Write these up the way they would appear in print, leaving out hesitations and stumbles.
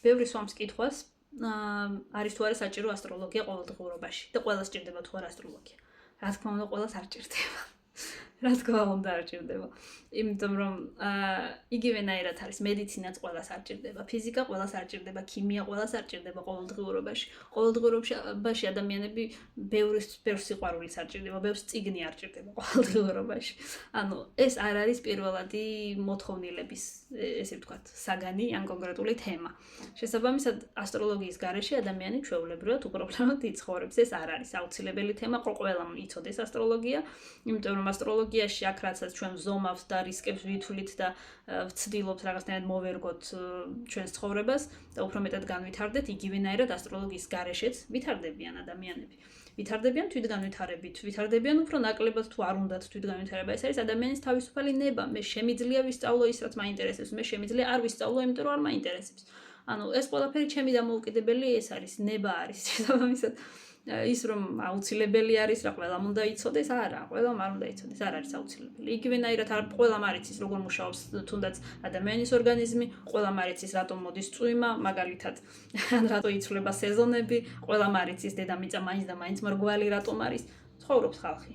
ბევრი swams კითხვას არის თუ არა საჭირო ასტროლოგია ყოველდღიურობაში და ყველა სჭირდება თუ არა ასტროლოგია. Რა თქმა უნდა, ყველას არ ჭირდება. რა თქმა უნდა, არ ჭირდება. იმიტომ რომ იგივენაირად არის მედიცინაც ყველას არ ჭირდება, ფიზიკა ყველას არ ჭირდება, ქიმია ყველას არ ჭირდება ყოველდღიურობაში. ყოველდღიურობაში ადამიანები ბევრს სიყვარულიც არ ჭირდება, ბევრს წიგნი არ ჭირდება ყოველდღიურობაში. ანუ ეს არ არის პირველადი მოთხოვნილების, ესე ვთქვათ, საგანი ან კონკრეტული თემა. შესაბამისად, ასტროლოგიის გარეშე ადამიანი ჩვეულებრივად უპრობლემოდ იცხოვრებს. ეს არ არის აუცილებელი თემა, ყველამ იცოდეს ასტროლოგია, იმიტომ რომ ასტროლოგიაში აქ რასაც ჩვენ ვზომავთ და რისკებს ვითვლით და ვცდილობთ რაღაცნაირად მოვერგოთ ჩვენს ცხოვრებას და უფრო მეტად განვითარდეთ, იგივენაირად ასტროლოგიის გარეშეც ვითარდებიან ადამიანები. ვითარდებიან თვითგანვითარებით, ვითარდებიან უფრო ნაკლებად თუ არ უნდათ თვითგანვითარება. ეს არის ადამიანის თავისუფალი ნება. მე შემიძლია ვისწავლო ის, რაც მაინტერესებს, მე შემიძლია არ ვისწავლო, იმიტომ რომ არ მაინტერესებს. ანუ ეს ყველაფერი ჩემი დამოუკიდებელი ეს არის, ნება არის. შესაბამისად ის რომ აუცილებელი არის რა ყველამ უნდა იცოდეს, არა, ყველამ არ უნდა იცოდეს, არ არის აუცილებელი. იგივენაირად არ ყველამ არ იცის როგორ მუშაობს თუნდაც ადამიანის ორგანიზმი, ყველამ არ იცის რატომ მოდის წვიმა, მაგალითად, ან რატო იცვლება სეზონები, ყველამ არ იცის დედამიწა მაინც და მაინც მრგვალი რატომ არის, ცხოვრობს ხალხი.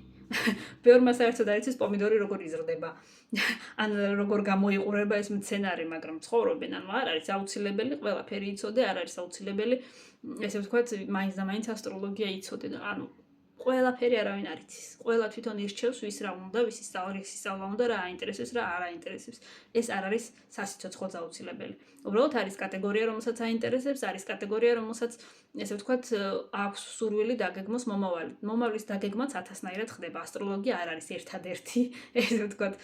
ბევრმა საერთოდ არ იცის პომიდორი როგორ იზრდება. ან როგორ გამოიყურება ეს მცენარე, მაგრამ ცხოვრობენ, ანუ არ არის აუცილებელი ყველაფერი იცოდე, არ არის აუცილებელი ესე ვთქვათ, მაინც და მაინც ასტროლოგია იცოდე, ანუ ყველაფერი არავინ არ იცის. ყველა თვითონ ირჩევს ვის რა უნდა, ვის ისწავლა უნდა, რა აინტერესებს, რა არ აინტერესებს. ეს არ არის სასიცოცხლო აუცილებელი. უბრალოდ არის კატეგორია, რომელსაც აინტერესებს, არის კატეგორია, რომელსაც ესე ვთქვათ, აქვს სურვილი დაგეგმოს მომავალი. მომავლის დაგეგმაც ათასნაირად ხდება. ასტროლოგია არ არის ერთადერთი, ესე ვთქვათ,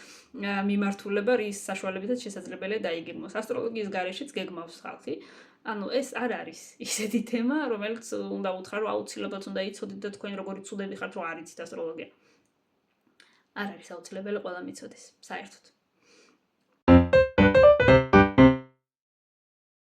მიმართულება, რის საშუალებითაც შესაძლებელია დაიგეგმოს. ასტროლოგიის გარეშეც გეგმავს ხალხი. ანუ ეს არ არის ისეთი თემა, რომელიც უნდა უთხრა, რომ აუცილებლად უნდა იცოდეთ და თქვენ როგორი ცუდები ხართ, რომ არ იცით ასტროლოგია. არ არის აუცილებელი ყველამ იცოდეს, საერთოდ.